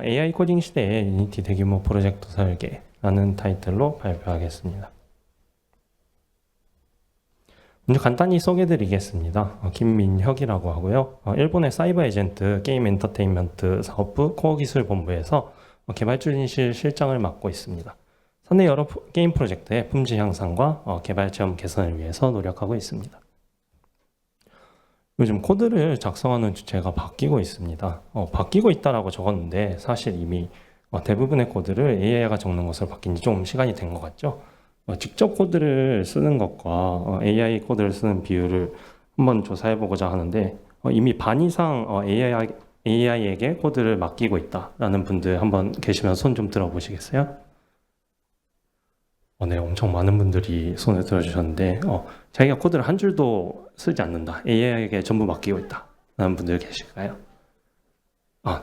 AI 코딩 시대의 유니티 대규모 프로젝트 설계라는 타이틀로 발표하겠습니다. 먼저 간단히 소개드리겠습니다. 김민혁이라고 하고요. 일본의 사이버 에이전트 게임 엔터테인먼트 사업부 코어 기술 본부에서 개발진실 실장을 맡고 있습니다. 사내 여러 게임 프로젝트의 품질 향상과 개발 체험 개선을 위해서 노력하고 있습니다. 요즘 코드를 작성하는 주체가 바뀌고 있습니다. 바뀌고 있다라고 적었는데 사실 이미 대부분의 코드를 AI가 적는 것으로 바뀐 지 좀 시간이 된 것 같죠? 직접 코드를 쓰는 것과 AI 코드를 쓰는 비율을 한번 조사해 보고자 하는데 이미 반 이상 AI에게 코드를 맡기고 있다라는 분들 한번 계시면 손 좀 들어보시겠어요? 네, 엄청 많은 분들이 손을 들어주셨는데 자기가 코드를 한 줄도 쓰지 않는다, AI에게 전부 맡기고 있다 라는 분들 계실까요?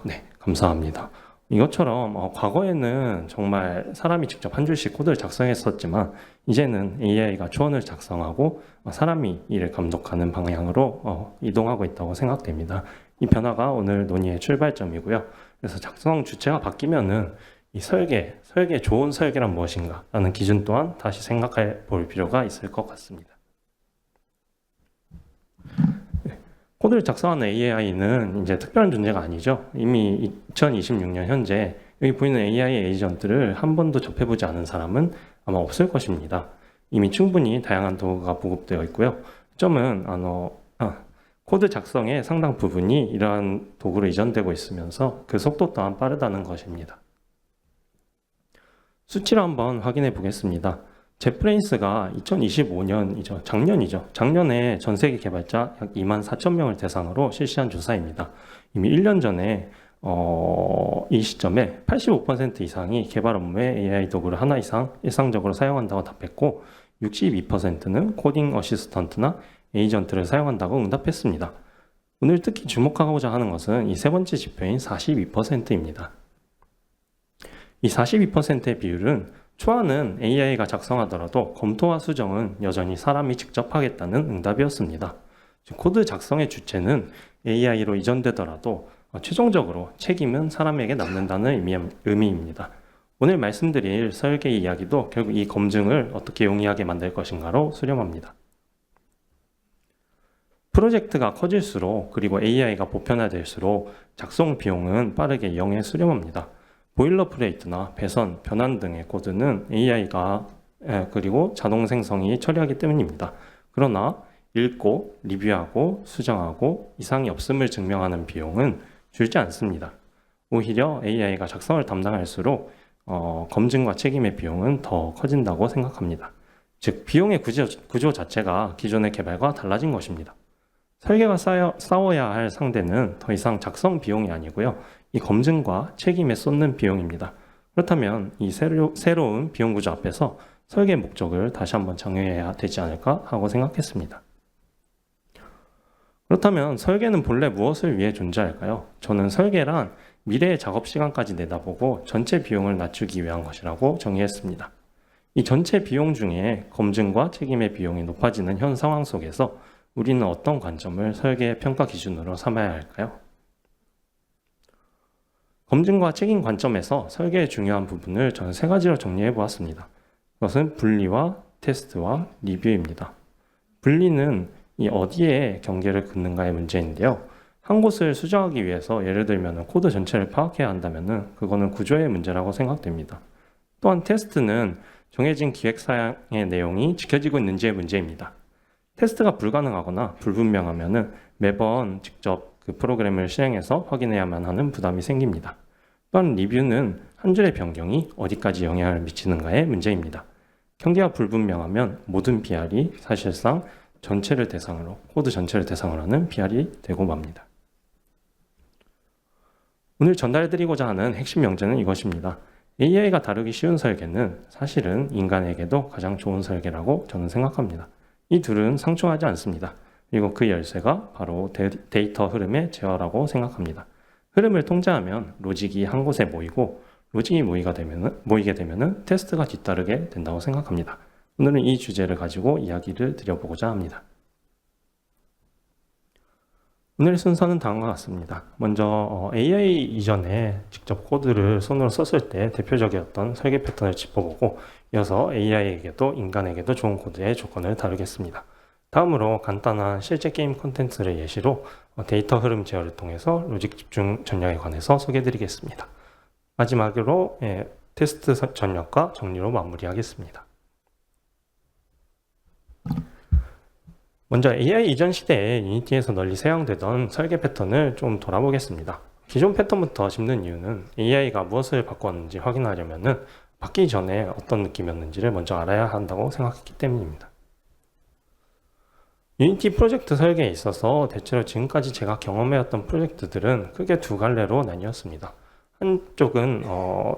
네, 감사합니다. 이것처럼 과거에는 정말 사람이 직접 한 줄씩 코드를 작성했었지만 이제는 AI가 초원을 작성하고 사람이 이를 감독하는 방향으로 이동하고 있다고 생각됩니다. 이 변화가 오늘 논의의 출발점이고요. 그래서 작성 주체가 바뀌면은 이 설계 좋은 설계란 무엇인가 라는 기준 또한 다시 생각해 볼 필요가 있을 것 같습니다. 코드를 작성하는 AI는 이제 특별한 존재가 아니죠. 이미 2026년 현재 여기 보이는 AI 에이전트를 한 번도 접해보지 않은 사람은 아마 없을 것입니다. 이미 충분히 다양한 도구가 보급되어 있고요. 점은 코드 작성의 상당 부분이 이러한 도구로 이전되고 있으면서 그 속도 또한 빠르다는 것입니다. 수치를 한번 확인해 보겠습니다. 젯브레인스가 2025년이죠. 작년에 전 세계 개발자 약 24,000명을 대상으로 실시한 조사입니다. 이미 1년 전에 이 시점에 85% 이상이 개발 업무에 AI 도구를 하나 이상 일상적으로 사용한다고 답했고 62%는 코딩 어시스턴트나 에이전트를 사용한다고 응답했습니다. 오늘 특히 주목하고자 하는 것은 이 세 번째 지표인 42%입니다. 이 42%의 비율은 초안은 AI가 작성하더라도 검토와 수정은 여전히 사람이 직접 하겠다는 응답이었습니다. 코드 작성의 주체는 AI로 이전되더라도 최종적으로 책임은 사람에게 남는다는 의미입니다. 오늘 말씀드릴 설계 이야기도 결국 이 검증을 어떻게 용이하게 만들 것인가로 수렴합니다. 프로젝트가 커질수록 그리고 AI가 보편화될수록 작성 비용은 빠르게 0에 수렴합니다. 보일러플레이트나 배선, 변환 등의 코드는 AI가 그리고 자동 생성이 처리하기 때문입니다. 그러나 읽고 리뷰하고 수정하고 이상이 없음을 증명하는 비용은 줄지 않습니다. 오히려 AI가 작성을 담당할수록 검증과 책임의 비용은 더 커진다고 생각합니다. 즉 비용의 구조 자체가 기존의 개발과 달라진 것입니다. 설계가 싸워야 할 상대는 더 이상 작성 비용이 아니고요. 이 검증과 책임에 쏟는 비용입니다. 그렇다면 이 새로운 비용 구조 앞에서 설계 목적을 다시 한번 정해야 되지 않을까 하고 생각했습니다. 그렇다면 설계는 본래 무엇을 위해 존재할까요? 저는 설계란 미래의 작업 시간까지 내다보고 전체 비용을 낮추기 위한 것이라고 정의했습니다. 이 전체 비용 중에 검증과 책임의 비용이 높아지는 현 상황 속에서 우리는 어떤 관점을 설계의 평가 기준으로 삼아야 할까요? 검증과 책임 관점에서 설계의 중요한 부분을 저는 세 가지로 정리해 보았습니다. 그것은 분리와 테스트와 리뷰입니다. 분리는 이 어디에 경계를 긋는가의 문제인데요. 한 곳을 수정하기 위해서 예를 들면 코드 전체를 파악해야 한다면 그거는 구조의 문제라고 생각됩니다. 또한 테스트는 정해진 기획사양의 내용이 지켜지고 있는지의 문제입니다. 테스트가 불가능하거나 불분명하면 매번 직접 그 프로그램을 실행해서 확인해야만 하는 부담이 생깁니다. 또한 리뷰는 한 줄의 변경이 어디까지 영향을 미치는가의 문제입니다. 경계가 불분명하면 모든 PR이 사실상 코드 전체를 대상으로 하는 PR이 되고 맙니다. 오늘 전달드리고자 하는 핵심 명제는 이것입니다. AI가 다루기 쉬운 설계는 사실은 인간에게도 가장 좋은 설계라고 저는 생각합니다. 이 둘은 상충하지 않습니다. 그리고 그 열쇠가 바로 데이터 흐름의 제어라고 생각합니다. 흐름을 통제하면 로직이 한 곳에 모이고 로직이 모이게 되면 테스트가 뒤따르게 된다고 생각합니다. 오늘은 이 주제를 가지고 이야기를 드려보고자 합니다. 오늘 순서는 다음과 같습니다. 먼저 AI 이전에 직접 코드를 손으로 썼을 때 대표적이었던 설계 패턴을 짚어보고 이어서 AI에게도 인간에게도 좋은 코드의 조건을 다루겠습니다. 다음으로 간단한 실제 게임 콘텐츠를 예시로 데이터 흐름 제어를 통해서 로직 집중 전략에 관해서 소개해드리겠습니다. 마지막으로 테스트 전략과 정리로 마무리하겠습니다. 먼저 AI 이전 시대에 유니티에서 널리 사용되던 설계 패턴을 좀 돌아보겠습니다. 기존 패턴부터 짚는 이유는 AI가 무엇을 바꿨는지 확인하려면 바뀌기 전에 어떤 느낌이었는지를 먼저 알아야 한다고 생각했기 때문입니다. 유니티 프로젝트 설계에 있어서 대체로 지금까지 제가 경험해왔던 프로젝트들은 크게 두 갈래로 나뉘었습니다. 한쪽은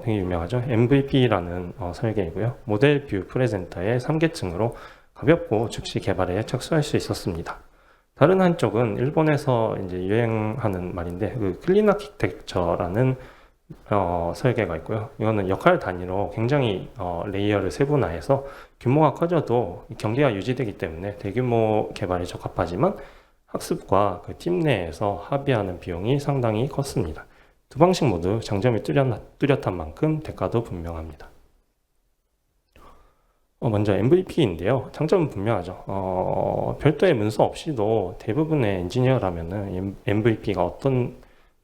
되게 유명하죠. MVP라는 설계이고요. 모델 뷰 프레젠터의 3계층으로 가볍고 즉시 개발에 착수할 수 있었습니다. 다른 한쪽은 일본에서 이제 유행하는 말인데 그 클린 아키텍처라는 설계가 있고요. 이거는 역할 단위로 굉장히 레이어를 세분화해서 규모가 커져도 경계가 유지되기 때문에 대규모 개발에 적합하지만 학습과 그 팀 내에서 합의하는 비용이 상당히 컸습니다. 두 방식 모두 장점이 뚜렷한 만큼 대가도 분명합니다. 먼저 MVP인데요. 장점은 분명하죠. 별도의 문서 없이도 대부분의 엔지니어라면은 MVP가 어떤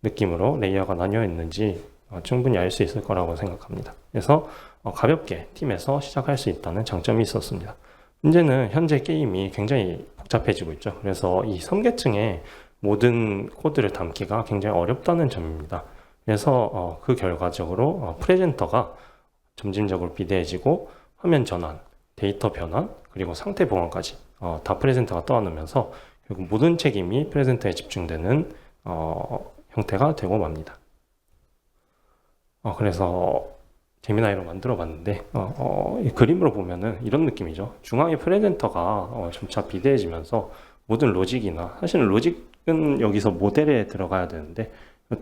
느낌으로 레이어가 나뉘어 있는지 충분히 알 수 있을 거라고 생각합니다. 그래서 가볍게 팀에서 시작할 수 있다는 장점이 있었습니다. 문제는 현재 게임이 굉장히 복잡해지고 있죠. 그래서 이 3계층의 모든 코드를 담기가 굉장히 어렵다는 점입니다. 그래서 그 결과적으로 프레젠터가 점진적으로 비대해지고 화면 전환, 데이터 변환, 그리고 상태 보완까지 다 프레젠터가 떠안으면서 결국 모든 책임이 프레젠터에 집중되는 형태가 되고 맙니다. 그래서 재미나이로 만들어 봤는데 이 그림으로 보면은 이런 느낌이죠. 중앙에 프레젠터가 점차 비대해지면서 모든 로직이나 사실은 로직은 여기서 모델에 들어가야 되는데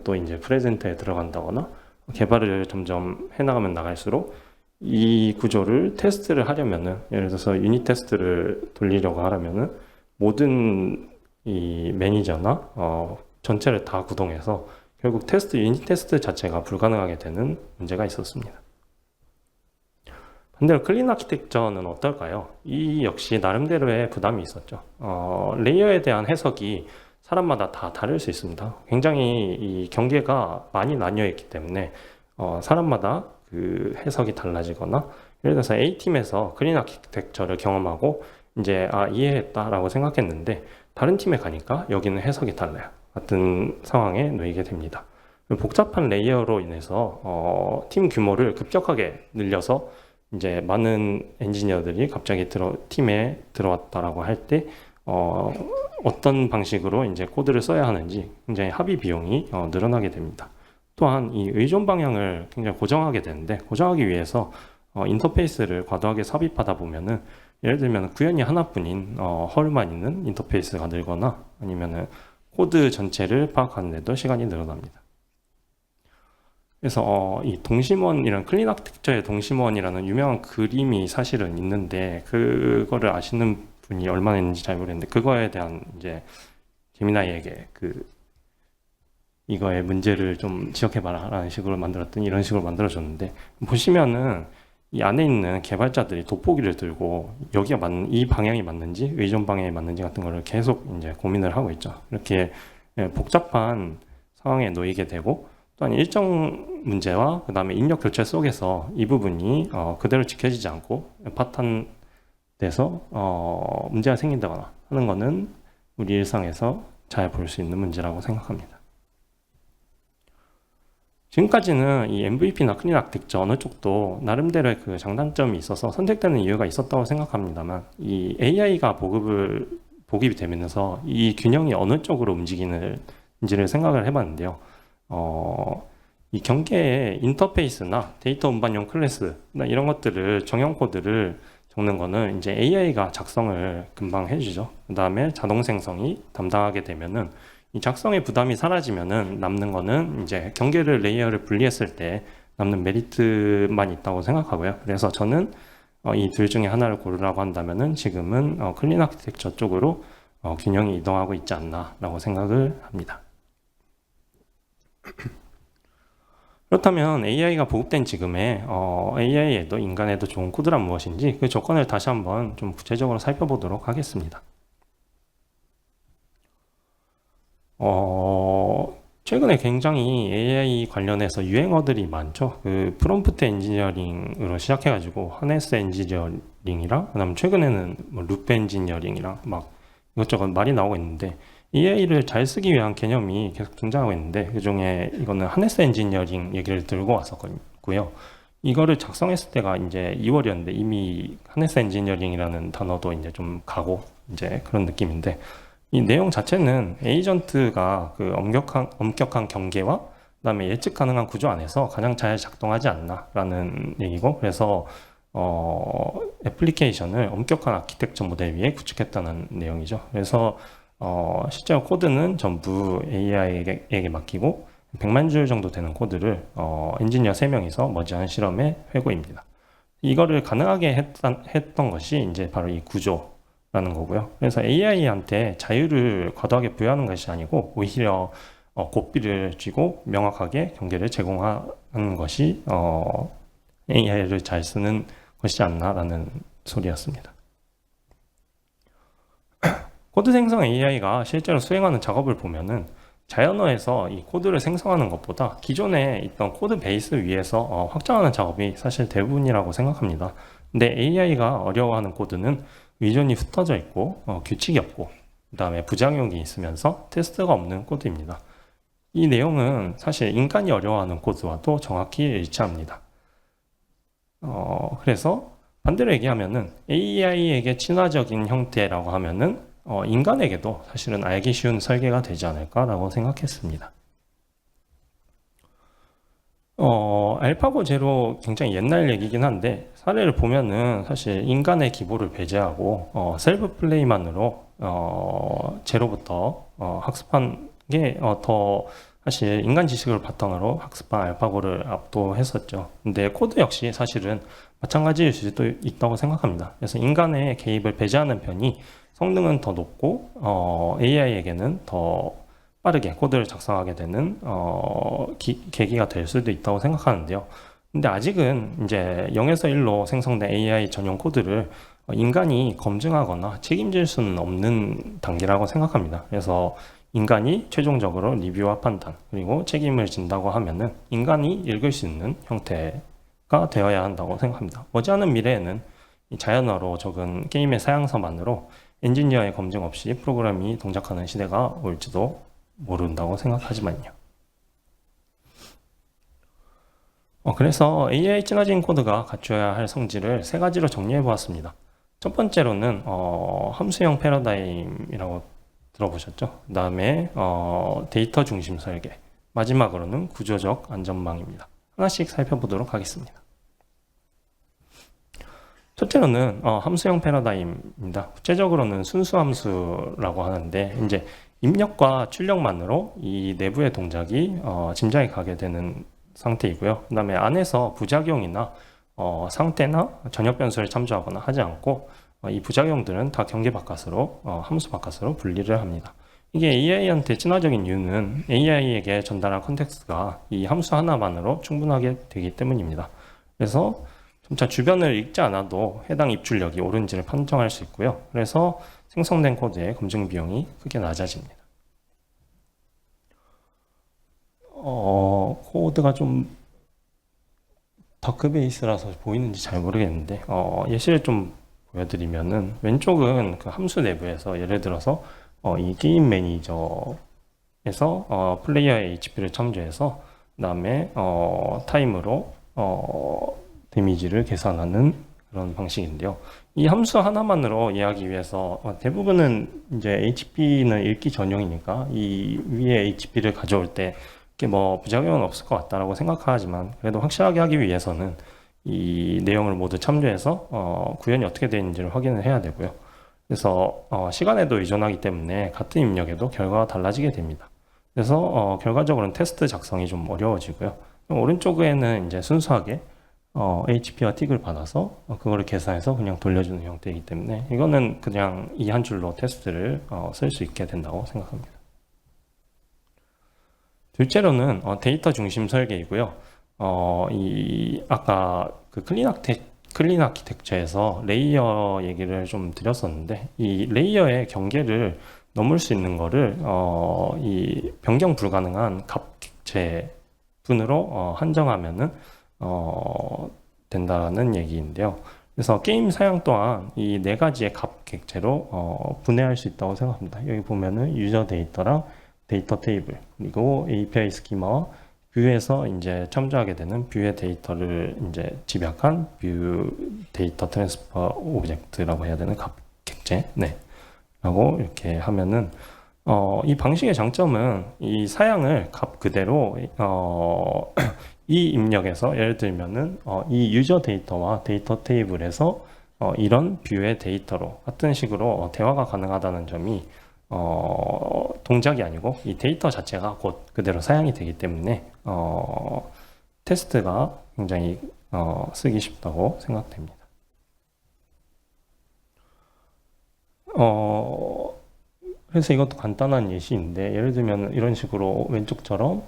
또 이제 프레젠터에 들어간다거나 개발을 점점 해나가면 나갈수록 이 구조를 테스트를 하려면은 예를 들어서 유닛 테스트를 돌리려고 하려면은 모든 이 매니저나 전체를 다 구동해서 결국 유닛 테스트 자체가 불가능하게 되는 문제가 있었습니다. 반대로 클린 아키텍처는 어떨까요? 이 역시 나름대로의 부담이 있었죠. 레이어에 대한 해석이 사람마다 다 다를 수 있습니다. 굉장히 이 경계가 많이 나뉘어 있기 때문에 사람마다 그 해석이 달라지거나 예를 들어서 A팀에서 클린 아키텍처를 경험하고 이제 이해했다라고 생각했는데 다른 팀에 가니까 여기는 해석이 달라요. 같은 상황에 놓이게 됩니다. 복잡한 레이어로 인해서 팀 규모를 급격하게 늘려서 이제 많은 엔지니어들이 갑자기 팀에 들어왔다라고 할 때 어떤 방식으로 이제 코드를 써야 하는지 굉장히 합의 비용이 늘어나게 됩니다. 또한 이 의존 방향을 굉장히 고정하게 되는데 고정하기 위해서 인터페이스를 과도하게 삽입하다 보면은 예를 들면 구현이 하나뿐인 헐만 있는 인터페이스가 늘거나 아니면은 코드 전체를 파악하는 데도 시간이 늘어납니다. 그래서 이 동심원이란 클린 아키텍처의 동심원이라는 유명한 그림이 사실은 있는데 그거를 아시는 분이 얼마나 있는지 잘 모르겠는데 그거에 대한 이제 제미나이에게 이거의 문제를 좀 지적해봐라 라는 식으로 만들었더니 이런 식으로 만들어졌는데 보시면은 이 안에 있는 개발자들이 돋보기를 들고 여기가 이 방향이 맞는지 의존 방향이 맞는지 같은 거를 계속 이제 고민을 하고 있죠. 이렇게 복잡한 상황에 놓이게 되고 또한 일정 문제와 그 다음에 입력 교체 속에서 이 부분이 그대로 지켜지지 않고 파탄돼서 문제가 생긴다거나 하는 거는 우리 일상에서 잘 볼 수 있는 문제라고 생각합니다. 지금까지는 이 MVP나 클린 아키텍처 어느 쪽도 나름대로의 그 장단점이 있어서 선택되는 이유가 있었다고 생각합니다만 이 AI가 보급이 되면서 이 균형이 어느 쪽으로 움직이는지를 생각을 해봤는데요. 이 경계의 인터페이스나 데이터 운반용 클래스나 이런 것들을 정형 코드를 적는 거는 이제 AI가 작성을 금방 해주죠. 그 다음에 자동 생성이 담당하게 되면은 이 작성의 부담이 사라지면은 남는 거는 이제 경계를 레이어를 분리했을 때 남는 메리트만 있다고 생각하고요. 그래서 저는 이 둘 중에 하나를 고르라고 한다면은 지금은 클린 아키텍처 쪽으로 균형이 이동하고 있지 않나라고 생각을 합니다. 그렇다면 AI가 보급된 지금의 AI에도 인간에도 좋은 코드란 무엇인지 그 조건을 다시 한번 좀 구체적으로 살펴보도록 하겠습니다. 최근에 굉장히 AI 관련해서 유행어들이 많죠. 그 프롬프트 엔지니어링으로 시작해가지고 하네스 엔지니어링이랑 그다음 최근에는 뭐 루프 엔지니어링이랑 막 이것저것 말이 나오고 있는데 AI를 잘 쓰기 위한 개념이 계속 등장하고 있는데 그중에 이거는 하네스 엔지니어링 얘기를 들고 왔었고요. 이거를 작성했을 때가 이제 2월이었는데 이미 하네스 엔지니어링이라는 단어도 이제 좀 가고 이제 그런 느낌인데 이 내용 자체는 에이전트가 그 엄격한 경계와 그다음에 예측 가능한 구조 안에서 가장 잘 작동하지 않나라는 얘기고 그래서 애플리케이션을 엄격한 아키텍처 모델 위에 구축했다는 내용이죠. 그래서 실제로 코드는 전부 AI에게 맡기고 100만 줄 정도 되는 코드를 엔지니어 3명이서 머지않은 실험의 회고입니다. 이거를 가능하게 했던 것이 이제 바로 이 구조라는 거고요. 그래서 AI한테 자유를 과도하게 부여하는 것이 아니고 오히려 고삐를 쥐고 명확하게 경계를 제공하는 것이 AI를 잘 쓰는 것이지 않나라는 소리였습니다. 코드 생성 AI가 실제로 수행하는 작업을 보면은 자연어에서 이 코드를 생성하는 것보다 기존에 있던 코드 베이스 위에서 확장하는 작업이 사실 대부분이라고 생각합니다. 근데 AI가 어려워하는 코드는 위존이 흩어져 있고 규칙이 없고 그 다음에 부작용이 있으면서 테스트가 없는 코드입니다. 이 내용은 사실 인간이 어려워하는 코드와도 정확히 일치합니다. 그래서 반대로 얘기하면은 AI에게 친화적인 형태라고 하면은 인간에게도 사실은 알기 쉬운 설계가 되지 않을까라고 생각했습니다. 알파고 제로 굉장히 옛날 얘기긴 한데 사례를 보면은 사실 인간의 기보를 배제하고 셀프 플레이만으로 제로부터 학습한 게 더 사실 인간 지식을 바탕으로 학습한 알파고를 압도했었죠. 근데 코드 역시 사실은 마찬가지일 수도 있다고 생각합니다. 그래서 인간의 개입을 배제하는 편이 성능은 더 높고 AI에게는 더 빠르게 코드를 작성하게 되는 계기가 될 수도 있다고 생각하는데요. 근데 아직은 이제 0에서 1로 생성된 AI 전용 코드를 인간이 검증하거나 책임질 수는 없는 단계라고 생각합니다. 그래서 인간이 최종적으로 리뷰와 판단 그리고 책임을 진다고 하면은 인간이 읽을 수 있는 형태가 되어야 한다고 생각합니다. 머지않은 미래에는 자연어로 적은 게임의 사양서만으로 엔지니어의 검증 없이 프로그램이 동작하는 시대가 올지도 모른다고 생각하지만요. 그래서 AI 친화적인 코드가 갖춰야 할 성질을 3가지로 정리해 보았습니다. 첫 번째로는 함수형 패러다임이라고 들어보셨죠? 그 다음에 데이터 중심 설계, 마지막으로는 구조적 안전망입니다. 하나씩 살펴보도록 하겠습니다. 첫째로는 함수형 패러다임입니다. 구체적으로는 순수 함수라고 하는데 이제 입력과 출력만으로 이 내부의 동작이 짐작이 가게 되는 상태이고요. 그 다음에 안에서 부작용이나 상태나 전역 변수를 참조하거나 하지 않고 이 부작용들은 다 경계 바깥으로 함수 바깥으로 분리를 합니다. 이게 AI한테 친화적인 이유는 AI에게 전달한 컨텍스트가 이 함수 하나만으로 충분하게 되기 때문입니다. 그래서 점차 주변을 읽지 않아도 해당 입출력이 옳은지를 판정할 수 있고요. 그래서 생성된 코드의 검증 비용이 크게 낮아집니다. 코드가 좀 다크베이스라서 보이는지 잘 모르겠는데 예시를 좀 보여드리면은 왼쪽은 그 함수 내부에서 예를 들어서 이 게임 매니저에서 플레이어의 HP를 참조해서 그 다음에 타임으로 데미지를 계산하는 그런 방식인데요. 이 함수 하나만으로 이해하기 위해서 대부분은 이제 HP는 읽기 전용이니까 이 위에 HP를 가져올 때 이렇게 뭐 부작용은 없을 것 같다라고 생각하지만 그래도 확실하게 하기 위해서는 이 내용을 모두 참조해서 구현이 어떻게 되는지를 확인을 해야 되고요. 그래서 시간에도 의존하기 때문에 같은 입력에도 결과가 달라지게 됩니다. 그래서 결과적으로는 테스트 작성이 좀 어려워지고요. 오른쪽에는 이제 순수하게 HP와 틱을 받아서 그거를 계산해서 그냥 돌려주는 형태이기 때문에 이거는 그냥 이 한 줄로 테스트를 쓸 수 있게 된다고 생각합니다. 둘째로는 데이터 중심 설계이고요. 아까 그 클린 아키텍처에서 레이어 얘기를 좀 드렸었는데 이 레이어의 경계를 넘을 수 있는 거를 이 변경 불가능한 값객체 분으로 한정하면은 된다는 얘기인데요. 그래서 게임 사양 또한 이 네 가지의 값 객체로 분해할 수 있다고 생각합니다. 여기 보면은 유저 데이터랑 데이터 테이블 그리고 API 스키마와 뷰에서 이제 첨부하게 되는 뷰의 데이터를 이제 집약한 뷰 데이터 트랜스퍼 오브젝트라고 해야 되는 값 객체, 네, 라고 이렇게 하면은 이 방식의 장점은 이 사양을 값 그대로 이 입력에서 예를 들면은 이 유저 데이터와 데이터 테이블에서 이런 뷰의 데이터로 같은 식으로 대화가 가능하다는 점이 동작이 아니고 이 데이터 자체가 곧 그대로 사양이 되기 때문에 테스트가 굉장히 쓰기 쉽다고 생각됩니다. 그래서 이것도 간단한 예시인데 예를 들면 이런 식으로 왼쪽처럼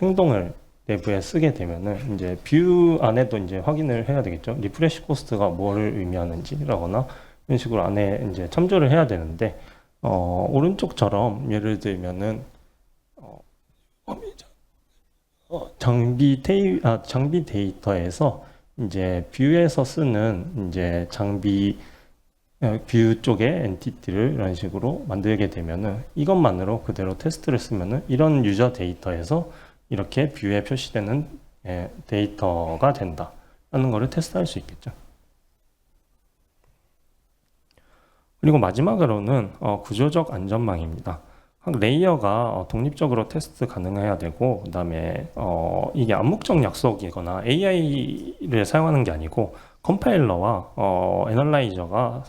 행동을 내부에 쓰게 되면은 이제 뷰 안에도 이제 확인을 해야 되겠죠. 리프레시 코스트가 뭐를 의미하는지라거나 이런 식으로 안에 이제 첨부를 해야 되는데 오른쪽처럼 예를 들면은 장비 데이터에서 이제 뷰에서 쓰는 이제 뷰 쪽의 엔티티를 이런 식으로 만들게 되면은 이것만으로 그대로 테스트를 쓰면은 이런 유저 데이터에서 이렇게 뷰에 표시되는 데이터가 된다 라는 거를 테스트할 수 있겠죠. 그리고 마지막으로는 구조적 안전망입니다. 각 레이어가 독립적으로 테스트 가능해야 되고 그 다음에 이게 암묵적 약속이거나 AI를 사용하는 게 아니고 컴파일러와 애널라이저가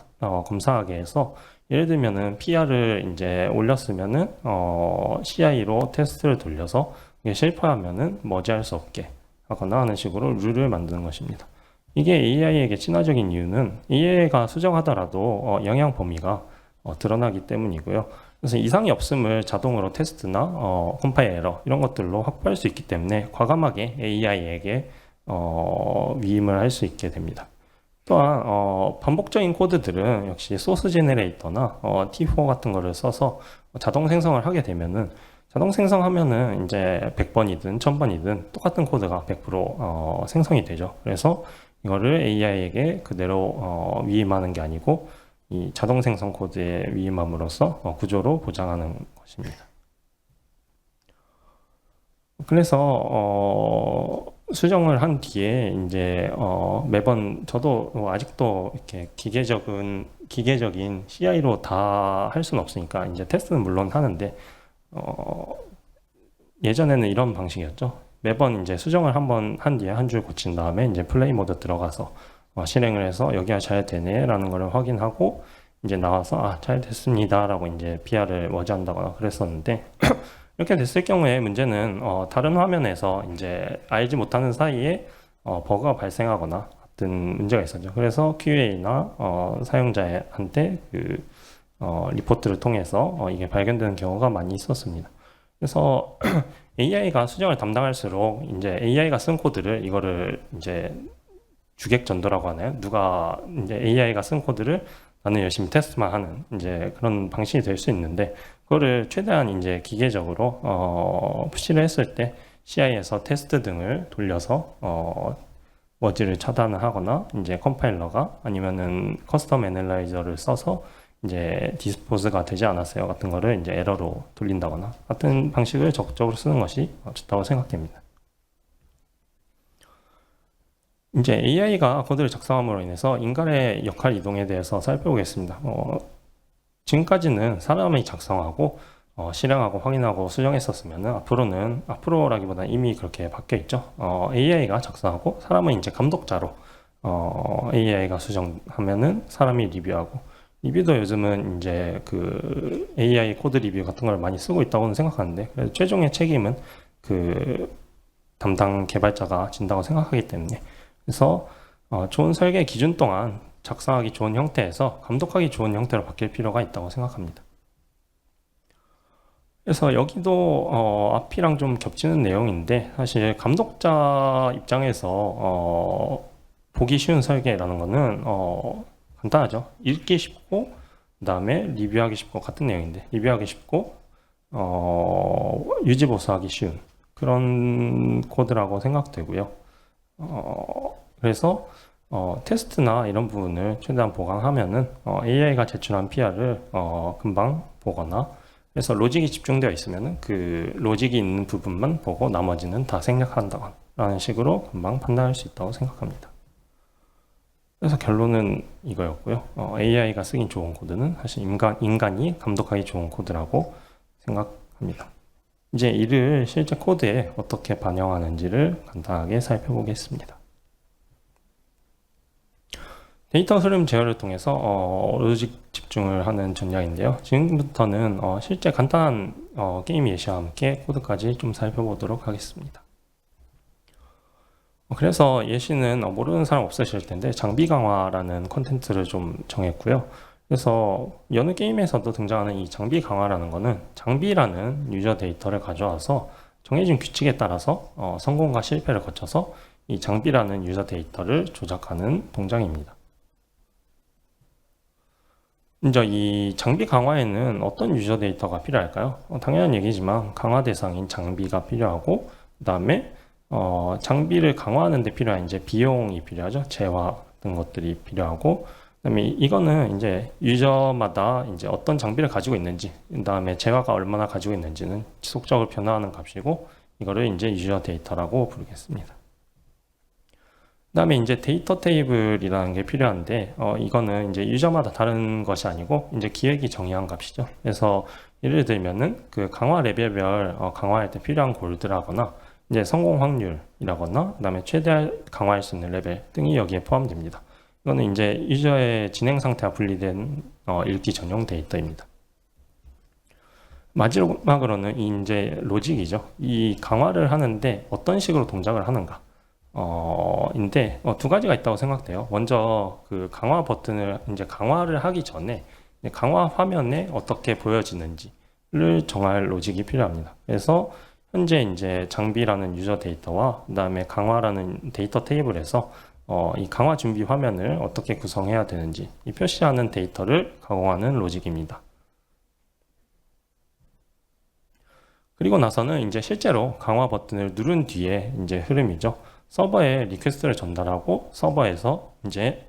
검사하게 해서 예를 들면은 PR을 이제 올렸으면은 CI로 테스트를 돌려서 이게 실패하면은 머지할 수 없게 하거나 하는 식으로 룰을 만드는 것입니다. 이게 AI에게 친화적인 이유는 AI가 수정하더라도 영향 범위가 드러나기 때문이고요. 그래서 이상이 없음을 자동으로 테스트나 컴파일 에러 이런 것들로 확보할 수 있기 때문에 과감하게 AI에게 위임을 할 수 있게 됩니다. 또한 반복적인 코드들은 역시 소스 제네레이터나 T4 같은 거를 써서 자동 생성을 하게 되면은 자동 생성하면은 이제 100번이든 1000번이든 똑같은 코드가 100% 생성이 되죠. 그래서 이거를 AI에게 그대로 위임하는 게 아니고 이 자동 생성 코드에 위임함으로써 구조로 보장하는 것입니다. 그래서 수정을 한 뒤에 이제 매번 저도 아직도 이렇게 기계적인 CI로 다 할 수는 없으니까 이제 테스트는 물론 하는데 예전에는 이런 방식이었죠. 매번 이제 수정을 한번 한 뒤에 한 줄 고친 다음에 이제 플레이 모드 들어가서 실행을 해서 여기가 잘 되네 라는 거를 확인하고 이제 나와서 잘 됐습니다 라고 이제 PR을 머지한다거나 그랬었는데 이렇게 됐을 경우에 문제는 다른 화면에서 이제 알지 못하는 사이에 버그가 발생하거나 같은 문제가 있었죠. 그래서 QA나 사용자한테 그 리포트를 통해서 이게 발견되는 경우가 많이 있었습니다. 그래서 AI가 수정을 담당할수록 이제 AI가 쓴 코드를 이거를 이제 주객 전도라고 하나요? 누가 이제 AI가 쓴 코드를 나는 열심히 테스트만 하는 이제 그런 방식이 될 수 있는데 그거를 최대한 이제 기계적으로 푸시를 했을 때 CI에서 테스트 등을 돌려서 머지를 차단을 하거나 이제 컴파일러가 아니면은 커스텀 애널라이저를 써서 이제 디스포즈가 되지 않았어요 같은 거를 이제 에러로 돌린다거나 같은 방식을 적극적으로 쓰는 것이 좋다고 생각됩니다. 이제 AI가 코드를 작성함으로 인해서 인간의 역할 이동에 대해서 살펴보겠습니다. 지금까지는 사람이 작성하고 실행하고 확인하고 수정했었으면 앞으로라기보다 이미 그렇게 바뀌어 있죠. AI가 작성하고 사람은 이제 감독자로 AI가 수정하면은 사람이 리뷰하고 리뷰도 요즘은 이제 그 AI 코드 리뷰 같은 걸 많이 쓰고 있다고는 생각하는데 그래서 최종의 책임은 그 담당 개발자가 진다고 생각하기 때문에 그래서 좋은 설계 기준 동안 작성하기 좋은 형태에서 감독하기 좋은 형태로 바뀔 필요가 있다고 생각합니다. 그래서 여기도 앞이랑 좀 겹치는 내용인데 사실 감독자 입장에서 보기 쉬운 설계라는 거는 간단하죠. 읽기 쉽고 그다음에 리뷰하기 쉽고 같은 내용인데 리뷰하기 쉽고 유지보수하기 쉬운 그런 코드라고 생각되고요. 그래서 테스트나 이런 부분을 최대한 보강하면은 AI가 제출한 PR을 금방 보거나 그래서 로직이 집중되어 있으면은 그 로직이 있는 부분만 보고 나머지는 다 생략한다라는 식으로 금방 판단할 수 있다고 생각합니다. 그래서 결론은 이거였고요. AI가 쓰기 좋은 코드는 사실 인간이 감독하기 좋은 코드라고 생각합니다. 이제 이를 실제 코드에 어떻게 반영하는지를 간단하게 살펴보겠습니다. 데이터 흐름 제어를 통해서 로직 집중을 하는 전략인데요. 지금부터는 실제 간단한 게임 예시와 함께 코드까지 좀 살펴보도록 하겠습니다. 그래서 예시는 모르는 사람 없으실 텐데 장비 강화라는 콘텐츠를 좀 정했고요. 그래서 여느 게임에서도 등장하는 이 장비 강화라는 거는 장비라는 유저 데이터를 가져와서 정해진 규칙에 따라서 성공과 실패를 거쳐서 이 장비라는 유저 데이터를 조작하는 동작입니다. 이제 이 장비 강화에는 어떤 유저 데이터가 필요할까요? 당연한 얘기지만 강화 대상인 장비가 필요하고 그 다음에 장비를 강화하는 데 필요한 이제 비용이 필요하죠. 재화 같은 것들이 필요하고 그다음에 이거는 이제 유저마다 이제 어떤 장비를 가지고 있는지 그다음에 재화가 얼마나 가지고 있는지는 지속적으로 변화하는 값이고 이거를 이제 유저 데이터라고 부르겠습니다. 그다음에 이제 데이터 테이블이라는 게 필요한데 이거는 이제 유저마다 다른 것이 아니고 이제 기획이 정의한 값이죠. 그래서 예를 들면은 그 강화 레벨별 강화할 때 필요한 골드라거나 이제 성공 확률이라거나 그다음에 최대 강화할 수 있는 레벨 등이 여기에 포함됩니다. 이거는 이제 유저의 진행 상태와 분리된 읽기 전용 데이터입니다. 마지막으로는 이제 로직이죠. 이 강화를 하는데 어떤 식으로 동작을 하는가. 인데 두 가지가 있다고 생각돼요. 먼저 그 강화 버튼을 이제 강화를 하기 전에 강화 화면에 어떻게 보여지는지를 정할 로직이 필요합니다. 그래서 현재 이제 장비라는 유저 데이터와 그다음에 강화라는 데이터 테이블에서 이 강화 준비 화면을 어떻게 구성해야 되는지 이 표시하는 데이터를 가공하는 로직입니다. 그리고 나서는 이제 실제로 강화 버튼을 누른 뒤에 이제 흐름이죠. 서버에 리퀘스트를 전달하고 서버에서 이제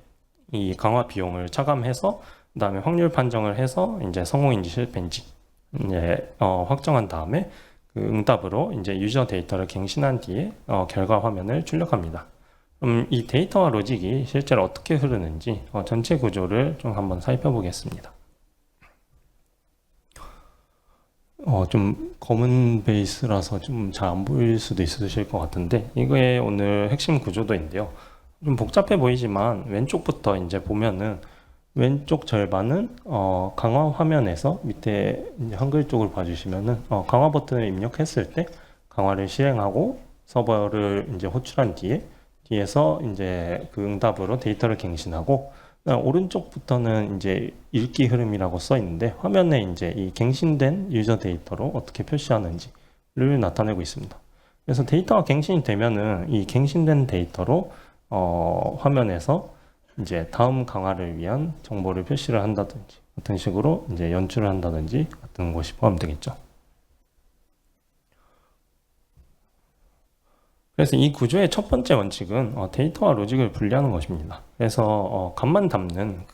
이 강화 비용을 차감해서 그다음에 확률 판정을 해서 이제 성공인지 실패인지 이제 확정한 다음에 그 응답으로 이제 유저 데이터를 갱신한 뒤에 결과 화면을 출력합니다. 그럼 이 데이터와 로직이 실제로 어떻게 흐르는지 전체 구조를 좀 한번 살펴보겠습니다. 좀 검은 베이스라서 좀 잘 안 보일 수도 있으실 것 같은데 이거의 오늘 핵심 구조도인데요. 좀 복잡해 보이지만 왼쪽부터 이제 보면은 왼쪽 절반은 강화 화면에서 밑에 이제 한글 쪽을 봐주시면은 강화 버튼을 입력했을 때 강화를 실행하고 서버를 이제 호출한 뒤에서 이제 그 응답으로 데이터를 갱신하고 오른쪽부터는 이제 읽기 흐름이라고 써 있는데 화면에 이제 이 갱신된 유저 데이터로 어떻게 표시하는지를 나타내고 있습니다. 그래서 데이터가 갱신이 되면은 이 갱신된 데이터로 화면에서 이제 다음 강화를 위한 정보를 표시를 한다든지 같은 식으로 이제 연출을 한다든지 같은 것이 포함되겠죠. 그래서 이 구조의 첫 번째 원칙은 데이터와 로직을 분리하는 것입니다. 그래서 값만 담는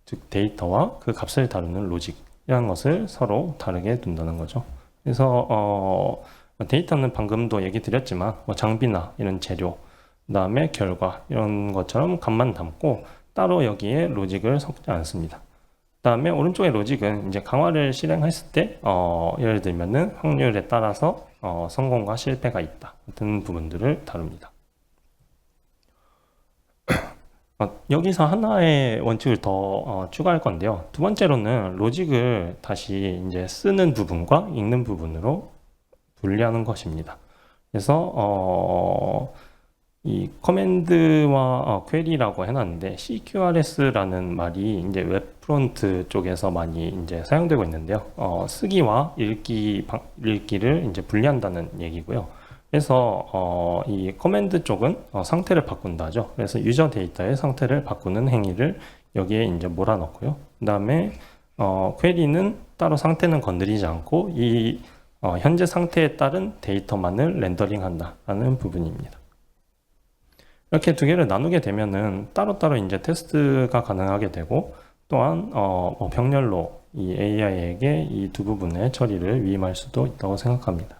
즉 데이터와 그 값을 다루는 로직이라는 것을 서로 다르게 둔다는 거죠. 그래서 데이터는 방금도 얘기 드렸지만 장비나 이런 재료, 그 다음에 결과 이런 것처럼 값만 담고 따로 여기에 로직을 섞지 않습니다. 그 다음에 오른쪽의 로직은 이제 강화를 실행했을 때 예를 들면은 확률에 따라서 성공과 실패가 있다 같은 부분들을 다룹니다. 여기서 하나의 원칙을 더 추가할 건데요. 두 번째로는 로직을 다시 이제 쓰는 부분과 읽는 부분으로 분리하는 것입니다. 그래서 이 커맨드와 퀘리라고 해놨는데 CQRS라는 말이 이제 웹 프론트 쪽에서 많이 이제 사용되고 있는데요. 쓰기와 읽기를 이제 분리한다는 얘기고요. 그래서 이 커맨드 쪽은 상태를 바꾼다죠. 그래서 유저 데이터의 상태를 바꾸는 행위를 여기에 이제 몰아넣고요. 그다음에 퀘리는 따로 상태는 건드리지 않고 이 현재 상태에 따른 데이터만을 렌더링한다라는 부분입니다. 이렇게 두 개를 나누게 되면은 따로따로 이제 테스트가 가능하게 되고 또한 병렬로 이 AI에게 이 두 부분의 처리를 위임할 수도 있다고 생각합니다.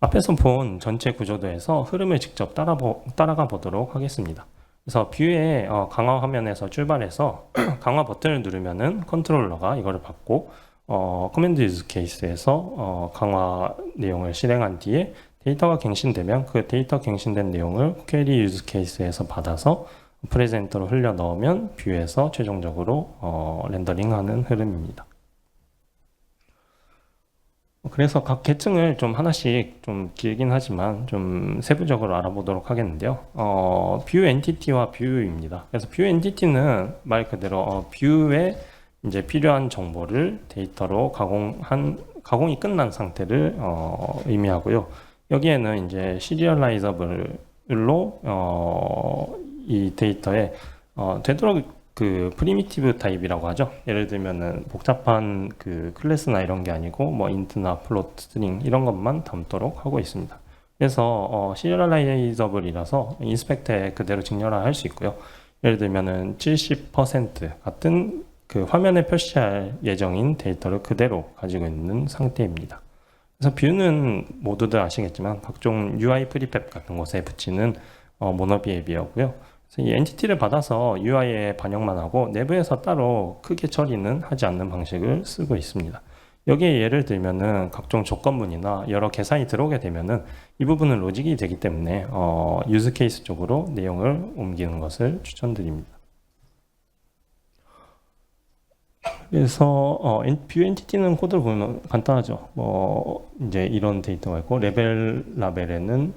앞에서 본 전체 구조도에서 흐름을 직접 따라가 보도록 하겠습니다. 그래서 뷰의 강화 화면에서 출발해서 강화 버튼을 누르면은 컨트롤러가 이거를 받고 커맨드 유즈 케이스에서 강화 내용을 실행한 뒤에 데이터가 갱신되면 그 데이터 갱신된 내용을 퀘리 유즈 케이스에서 받아서 프레젠터로 흘려 넣으면 뷰에서 최종적으로 렌더링하는 흐름입니다. 그래서 각 계층을 좀 하나씩 좀 길긴 하지만 좀 세부적으로 알아보도록 하겠는데요. 뷰 엔티티와 뷰입니다. 그래서 뷰 엔티티는 말 그대로 뷰에 이제 필요한 정보를 데이터로 가공이 끝난 상태를 의미하고요. 여기에는 이제 시리얼라이저블로 이 데이터에 되도록 그 프리미티브 타입이라고 하죠. 예를 들면은 복잡한 그 클래스나 이런 게 아니고 뭐 인트나 플롯, 스트링 이런 것만 담도록 하고 있습니다. 그래서 시리얼라이저블이라서 인스펙트에 그대로 직렬화할 수 있고요. 예를 들면은 70% 같은 그 화면에 표시할 예정인 데이터를 그대로 가지고 있는 상태입니다. 그래서 뷰는 모두들 아시겠지만 각종 UI 프리팹 같은 곳에 붙이는 모노비헤비어고요. 이 엔티티를 받아서 UI에 반영만 하고 내부에서 따로 크게 처리는 하지 않는 방식을 쓰고 있습니다. 여기에 예를 들면은 각종 조건문이나 여러 계산이 들어오게 되면은 이 부분은 로직이 되기 때문에 유즈 케이스 쪽으로 내용을 옮기는 것을 추천드립니다. 그래서 뷰 엔티티는 코드를 보면 간단하죠. 이제 이런 데이터가 있고 레벨 라벨에는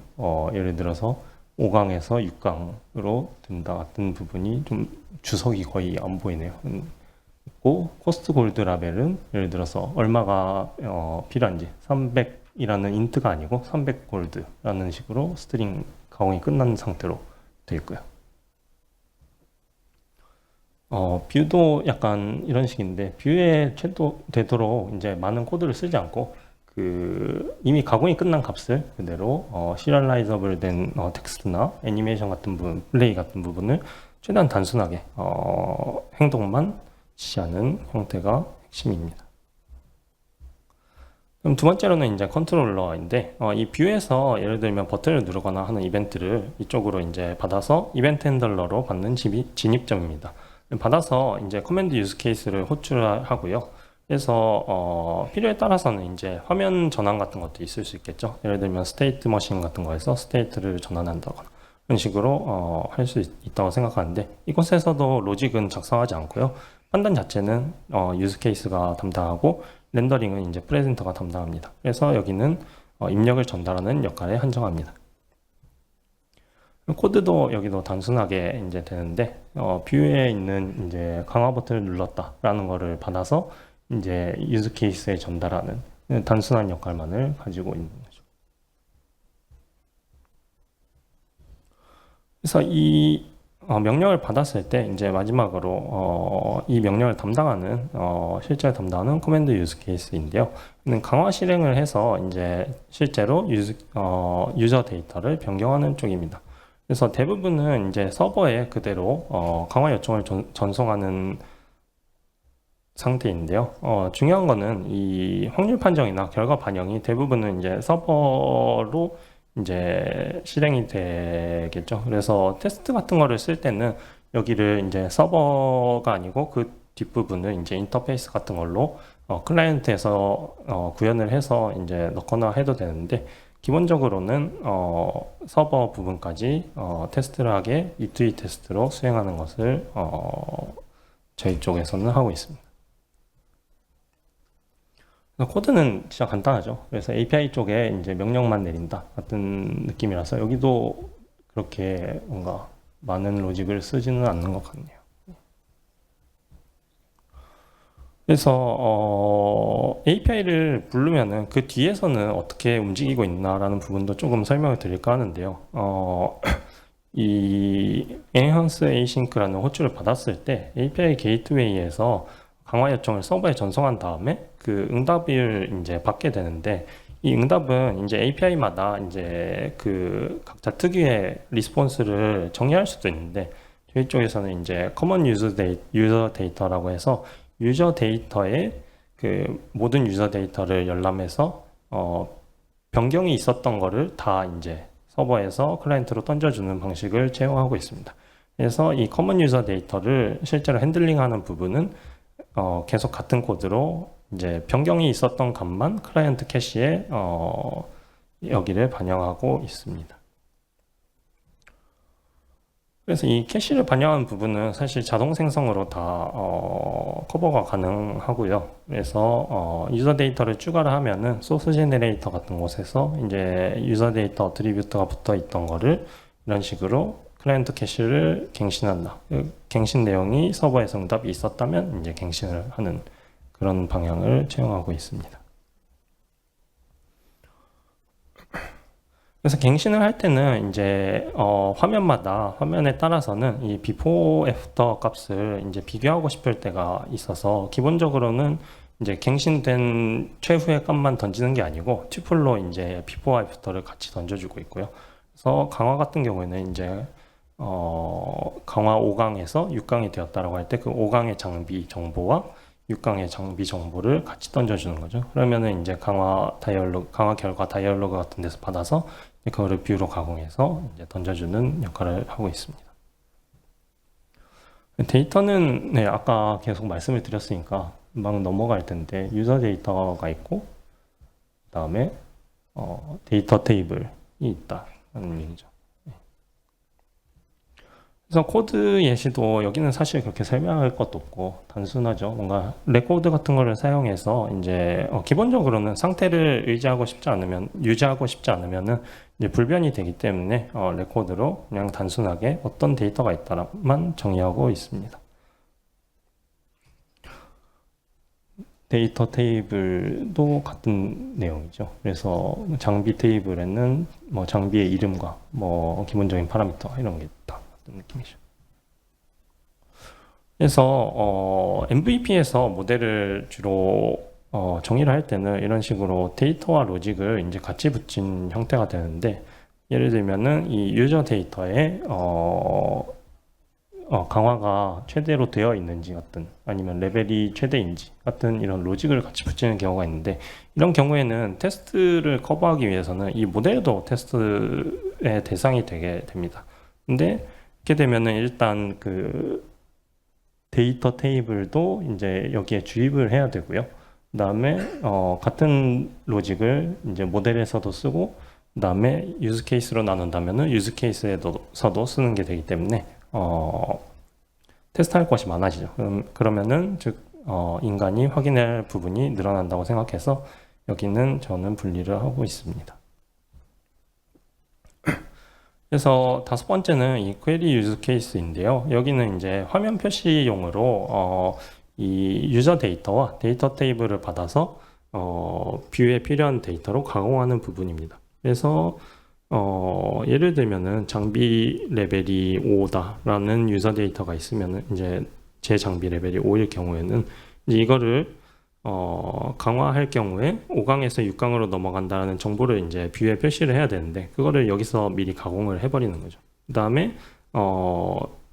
예를 들어서 5강에서 6강으로 든다 같은 부분이 좀 주석이 거의 안 보이네요. 있고 코스트 골드 라벨은 예를 들어서 얼마가 필요한지 300이라는 인트가 아니고 300 골드라는 식으로 스트링 가공이 끝난 상태로 되어 있고요. 뷰도 약간 이런 식인데 뷰에 되도록 이제 많은 코드를 쓰지 않고 그 이미 가공이 끝난 값을 그대로 시리얼라이저블 된 텍스트나 애니메이션 같은 부분, 플레이 같은 부분을 최대한 단순하게 행동만 지시하는 형태가 핵심입니다. 그럼 두 번째로는 이제 컨트롤러인데 이 뷰에서 예를 들면 버튼을 누르거나 하는 이벤트를 이쪽으로 이제 받아서 이벤트 핸들러로 받는 진입점입니다. 받아서 이제 커맨드 유즈 케이스를 호출하고요. 그래서 필요에 따라서는 이제 화면 전환 같은 것도 있을 수 있겠죠. 예를 들면 스테이트 머신 같은 거에서 스테이트를 전환한다거나 그런 식으로 할 수 있다고 생각하는데 이곳에서도 로직은 작성하지 않고요. 판단 자체는 유즈 케이스가 담당하고 렌더링은 이제 프레젠터가 담당합니다. 그래서 여기는 입력을 전달하는 역할에 한정합니다. 코드도 여기도 단순하게 이제 되는데 뷰에 있는 이제 강화 버튼을 눌렀다라는 거를 받아서 이제 유즈 케이스에 전달하는 단순한 역할만을 가지고 있는 거죠. 그래서 이 명령을 받았을 때 이제 마지막으로 이 명령을 담당하는 실제로 담당하는 커맨드 유즈 케이스인데요. 강화 실행을 해서 이제 실제로 유저 데이터를 변경하는 쪽입니다. 그래서 대부분은 이제 서버에 그대로 강화 요청을 전송하는 상태인데요. 중요한 거는 이 확률 판정이나 결과 반영이 대부분은 이제 서버로 이제 실행이 되겠죠. 그래서 테스트 같은 거를 쓸 때는 여기를 이제 서버가 아니고 그 뒷부분을 이제 인터페이스 같은 걸로 클라이언트에서 구현을 해서 이제 넣거나 해도 되는데 기본적으로는 서버 부분까지 테스트를 하게 E2E 테스트로 수행하는 것을 저희 쪽에서는 하고 있습니다. 코드는 진짜 간단하죠. 그래서 API 쪽에 이제 명령만 내린다 같은 느낌이라서 여기도 그렇게 뭔가 많은 로직을 쓰지는 않는 것 같네요. 그래서 API를 부르면은 그 뒤에서는 어떻게 움직이고 있나라는 부분도 조금 설명을 드릴까 하는데요. 이 Enhance Async라는 호출을 받았을 때 API 게이트웨이에서 강화 요청을 서버에 전송한 다음에 그 응답을 이제 받게 되는데, 이 응답은 이제 API마다 이제 그 각자 특유의 리스폰스를 정의할 수도 있는데, 저희 쪽에서는 이제 커먼 유저 데이터라고 해서 유저 데이터에 그 모든 유저 데이터를 열람해서 변경이 있었던 거를 다 이제 서버에서 클라이언트로 던져주는 방식을 채용하고 있습니다. 그래서 이 커먼 유저 데이터를 실제로 핸들링하는 부분은 계속 같은 코드로 이제 변경이 있었던 값만 클라이언트 캐시에 여기를 반영하고 있습니다. 그래서 이 캐시를 반영하는 부분은 사실 자동 생성으로 다 커버가 가능하고요. 그래서 유저 데이터를 추가를 하면은 소스 제네레이터 같은 곳에서 이제 유저 데이터 어트리뷰트가 붙어 있던 거를 이런 식으로 클라이언트 캐시를 갱신한다. 갱신 내용이 서버에서 응답이 있었다면 이제 갱신을 하는 그런 방향을 채용하고 있습니다. 그래서 갱신을 할 때는 이제 화면마다 화면에 따라서는 이 before after 값을 이제 비교하고 싶을 때가 있어서, 기본적으로는 이제 갱신된 최후의 값만 던지는 게 아니고 튜플로 이제 before after를 같이 던져주고 있고요. 그래서 강화 같은 경우에는 이제 강화 5강에서 6강이 되었다라고 할 때 그 5강의 장비 정보와 6강의 장비 정보를 같이 던져주는 거죠. 그러면은 이제 강화 결과 다이얼로그 같은 데서 받아서 그거를 뷰로 가공해서 이제 던져주는 역할을 하고 있습니다. 데이터는 네, 아까 계속 말씀을 드렸으니까 금방 넘어갈 텐데, 유저 데이터가 있고 그다음에 데이터 테이블이 있다는 얘기죠. 그래서 코드 예시도 여기는 사실 그렇게 설명할 것도 없고 단순하죠. 뭔가 레코드 같은 거를 사용해서 이제 기본적으로는 상태를 유지하고 싶지 않으면은 이제 불변이 되기 때문에 레코드로 그냥 단순하게 어떤 데이터가 있다만 정의하고 있습니다. 데이터 테이블도 같은 내용이죠. 그래서 장비 테이블에는 뭐 장비의 이름과 뭐 기본적인 파라미터 이런 게 있다. 느낌이죠. 그래서 MVP에서 모델을 주로 정의를 할 때는 이런 식으로 데이터와 로직을 이제 같이 붙인 형태가 되는데, 예를 들면은 이 유저 데이터에 강화가 최대로 되어 있는지 같은, 아니면 레벨이 최대인지 같은 이런 로직을 같이 붙이는 경우가 있는데, 이런 경우에는 테스트를 커버하기 위해서는 이 모델도 테스트의 대상이 되게 됩니다. 근데 이렇게 되면은 일단 그 데이터 테이블도 이제 여기에 주입을 해야 되고요. 그다음에 같은 로직을 이제 모델에서도 쓰고, 그다음에 유즈 케이스로 나눈다면은 유즈 케이스에서도 쓰는 게 되기 때문에 테스트할 것이 많아지죠. 그러면은 즉 인간이 확인할 부분이 늘어난다고 생각해서 여기는 저는 분리를 하고 있습니다. 그래서 다섯 번째는 이 퀘리 유즈 케이스인데요. 여기는 이제 화면 표시용으로 이 유저 데이터와 데이터 테이블을 받아서 뷰에 필요한 데이터로 가공하는 부분입니다. 그래서 예를 들면은 장비 레벨이 5다라는 유저 데이터가 있으면은 이제 제 장비 레벨이 5일 경우에는 이제 이거를 강화할 경우에 5강에서 6강으로 넘어간다는 정보를 이제 뷰에 표시를 해야 되는데, 그거를 여기서 미리 가공을 해버리는 거죠. 그 다음에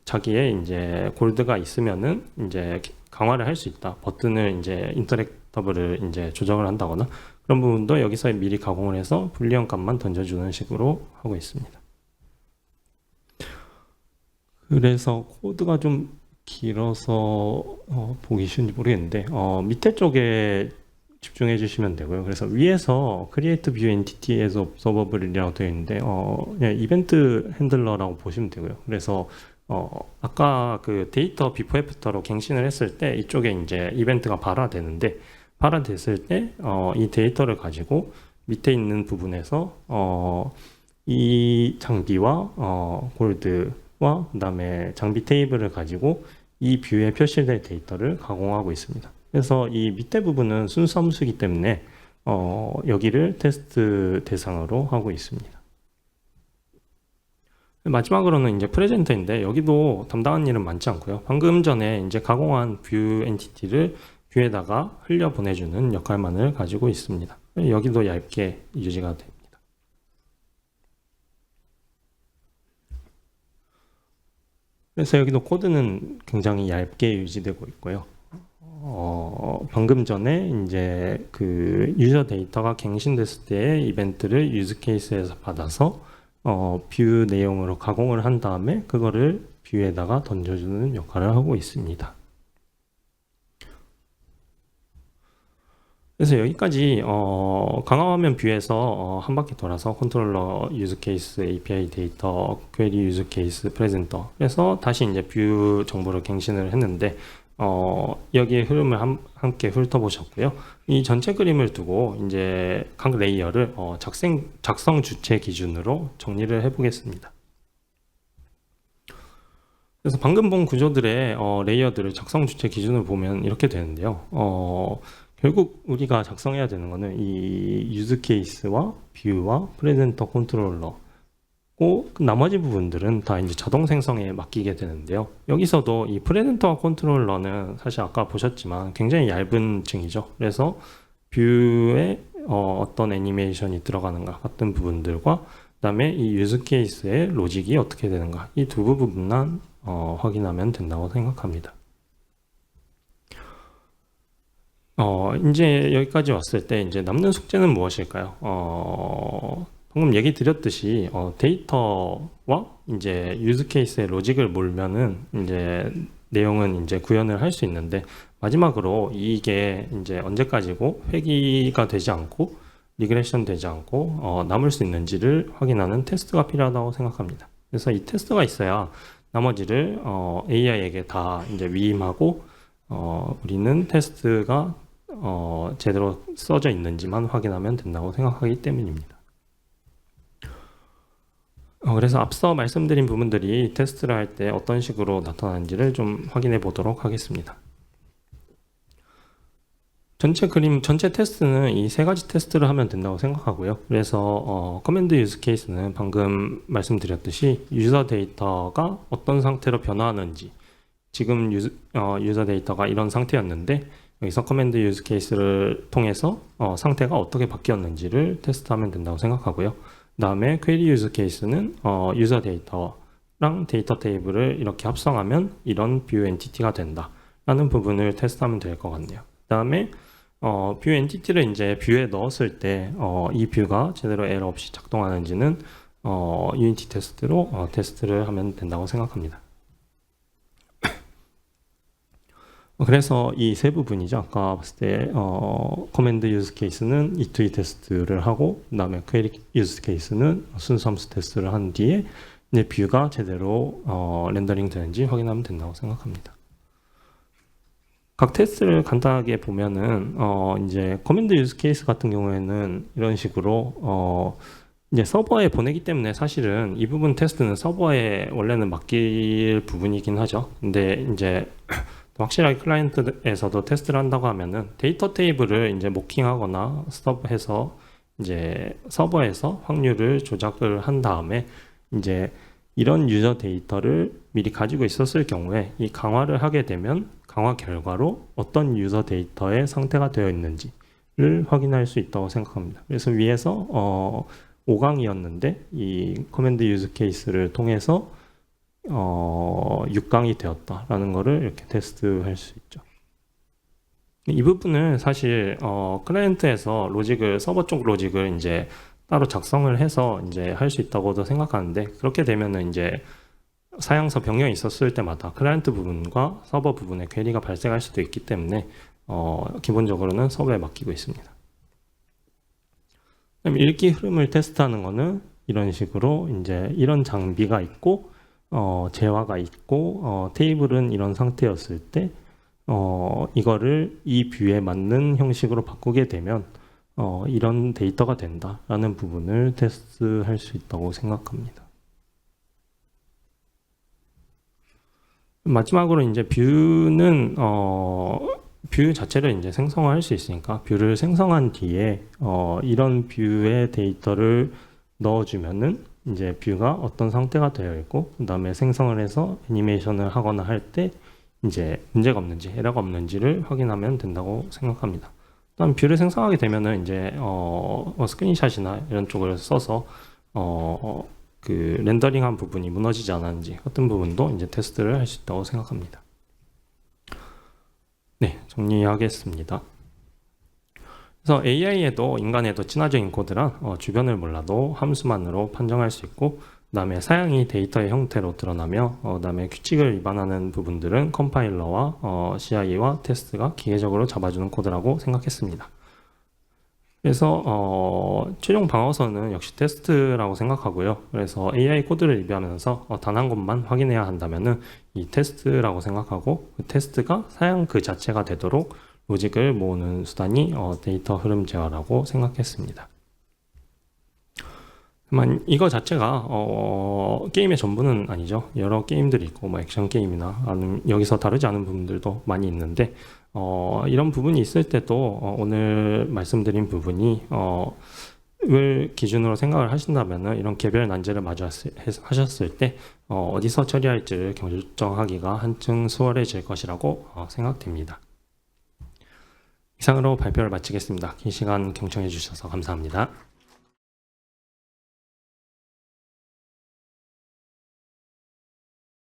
자기의 이제 골드가 있으면은 이제 강화를 할 수 있다. 버튼을 이제 인터랙터블을 이제 조정을 한다거나 그런 부분도 여기서 미리 가공을 해서 불리한 값만 던져주는 식으로 하고 있습니다. 그래서 코드가 좀 길어서 보기 쉬운지 모르겠는데 밑에 쪽에 집중해 주시면 되고요. 그래서 위에서 Create View Entity as Observable이라고 되어 있는데 그냥 이벤트 핸들러라고 보시면 되고요. 그래서 아까 그 데이터 비포 애프터로 갱신을 했을 때 이쪽에 이제 이벤트가 발화되는데, 발화됐을 때 이 데이터를 가지고 밑에 있는 부분에서 이 장비와 골드와 그다음에 장비 테이블을 가지고 이 뷰에 표시될 데이터를 가공하고 있습니다. 그래서 이 밑에 부분은 순수 함수이기 때문에 여기를 테스트 대상으로 하고 있습니다. 마지막으로는 이제 프레젠터인데 여기도 담당한 일은 많지 않고요. 방금 전에 이제 가공한 뷰 엔티티를 뷰에다가 흘려 보내주는 역할만을 가지고 있습니다. 여기도 얇게 유지가 됩니다. 그래서 여기도 코드는 굉장히 얇게 유지되고 있고요. 방금 전에 이제 그 유저 데이터가 갱신됐을 때의 이벤트를 유즈 케이스에서 받아서 뷰 내용으로 가공을 한 다음에 그거를 뷰에다가 던져주는 역할을 하고 있습니다. 그래서 여기까지 강화화면 뷰에서 한 바퀴 돌아서 컨트롤러 유즈 케이스, API 데이터, 퀘리 유즈 케이스, 프레젠터 그래서 다시 이제 뷰 정보를 갱신을 했는데 여기에 흐름을 함께 훑어보셨고요. 이 전체 그림을 두고 이제 각 레이어를 작성 주체 기준으로 정리를 해보겠습니다. 그래서 방금 본 구조들의 레이어들을 작성 주체 기준으로 보면 이렇게 되는데요. 결국 우리가 작성해야 되는 거는 이 유즈 케이스와 뷰와 프레젠터 컨트롤러 나머지 부분들은 다 이제 자동 생성에 맡기게 되는데요. 여기서도 이 프레젠터와 컨트롤러는 사실 아까 보셨지만 굉장히 얇은 층이죠. 그래서 뷰에 어떤 애니메이션이 들어가는가 같은 부분들과 그다음에 이 유즈 케이스의 로직이 어떻게 되는가 이 두 부분만 확인하면 된다고 생각합니다. 이제 여기까지 왔을 때 이제 남는 숙제는 무엇일까요? 방금 얘기 드렸듯이 데이터와 이제 유즈 케이스의 로직을 몰면은 이제 내용은 이제 구현을 할 수 있는데 마지막으로 이게 이제 언제까지고 회귀가 되지 않고 리그레션 되지 않고 남을 수 있는지를 확인하는 테스트가 필요하다고 생각합니다. 그래서 이 테스트가 있어야 나머지를 AI에게 다 이제 위임하고 우리는 테스트가 제대로 써져 있는지만 확인하면 된다고 생각하기 때문입니다. 그래서 앞서 말씀드린 부분들이 테스트를 할 때 어떤 식으로 나타나는지를 좀 확인해 보도록 하겠습니다. 전체 테스트는 이 세 가지 테스트를 하면 된다고 생각하고요. 그래서 커맨드 유즈 케이스는 방금 말씀드렸듯이 유저 데이터가 어떤 상태로 변화하는지 지금 유저 데이터가 이런 상태였는데 여기서 커맨드 유즈 케이스를 통해서 상태가 어떻게 바뀌었는지를 테스트하면 된다고 생각하고요. 그 다음에 퀘리 유즈 케이스는 유저 데이터랑 데이터 테이블을 이렇게 합성하면 이런 뷰 엔티티가 된다 라는 부분을 테스트하면 될 것 같네요. 그 다음에 뷰 엔티티를 이제 뷰에 넣었을 때 이 뷰가 제대로 에러 없이 작동하는지는 유니티 테스트로 테스트를 하면 된다고 생각합니다. 그래서 이 세 부분이죠. 아까 봤을 때 커맨드 유즈 케이스는 E2E 테스트를 하고 그다음에 퀘리 유즈 케이스는 순수 함수 테스트를 한 뒤에 이제 뷰가 제대로 렌더링 되는지 확인하면 된다고 생각합니다. 각 테스트를 간단하게 보면은 이제 커맨드 유즈 케이스 같은 경우에는 이런 식으로 이제 서버에 보내기 때문에 사실은 이 부분 테스트는 서버에 원래는 맡길 부분이긴 하죠. 근데 이제 확실하게 클라이언트에서도 테스트를 한다고 하면은 데이터 테이블을 이제 모킹하거나 스톱해서 이제 서버에서 확률을 조작을 한 다음에 이제 이런 유저 데이터를 미리 가지고 있었을 경우에 이 강화를 하게 되면 강화 결과로 어떤 유저 데이터의 상태가 되어 있는지를 확인할 수 있다고 생각합니다. 그래서 위에서 5강이었는데 이 커맨드 유즈 케이스를 통해서 6강이 되었다라는 거를 이렇게 테스트할 수 있죠. 이 부분은 사실 클라이언트에서 로직을 서버 쪽 로직을 이제 따로 작성을 해서 이제 할 수 있다고도 생각하는데 그렇게 되면은 이제 사양서 변경이 있었을 때마다 클라이언트 부분과 서버 부분에 괴리가 발생할 수도 있기 때문에 기본적으로는 서버에 맡기고 있습니다. 그다음에 읽기 흐름을 테스트하는 거는 이런 식으로 이제 이런 장비가 있고 재화가 있고 테이블은 이런 상태였을 때 이거를 이 뷰에 맞는 형식으로 바꾸게 되면 이런 데이터가 된다라는 부분을 테스트할 수 있다고 생각합니다. 마지막으로 이제 뷰는 뷰 자체를 이제 생성할 수 있으니까 뷰를 생성한 뒤에 이런 뷰의 데이터를 넣어주면은 이제 뷰가 어떤 상태가 되어 있고 그다음에 생성을 해서 애니메이션을 하거나 할 때 이제 문제가 없는지 에러가 없는지를 확인하면 된다고 생각합니다. 다음 뷰를 생성하게 되면은 이제 스크린샷이나 이런 쪽을 써서 그 렌더링한 부분이 무너지지 않았는지 어떤 부분도 이제 테스트를 할 수 있다고 생각합니다. 네, 정리하겠습니다. 그래서 AI에도 인간에도 친화적인 코드란 주변을 몰라도 함수만으로 판정할 수 있고 그다음에 사양이 데이터의 형태로 드러나며 그다음에 규칙을 위반하는 부분들은 컴파일러와 CI와 테스트가 기계적으로 잡아주는 코드라고 생각했습니다. 그래서 최종 방어선은 역시 테스트라고 생각하고요. 그래서 AI 코드를 리뷰하면서 단 한 것만 확인해야 한다면은 이 테스트라고 생각하고 그 테스트가 사양 그 자체가 되도록 로직을 모으는 수단이 데이터 흐름 제어라고 생각했습니다. 다만 이거 자체가 게임의 전부는 아니죠. 여러 게임들이 있고 뭐 액션 게임이나 아니면 여기서 다루지 않은 부분들도 많이 있는데 이런 부분이 있을 때도 오늘 말씀드린 부분이 을 기준으로 생각을 하신다면 이런 개별 난제를 마주하셨을 때 어디서 처리할지를 결정하기가 한층 수월해질 것이라고 생각됩니다. 이상으로 발표를 마치겠습니다. 긴 시간 경청해 주셔서 감사합니다.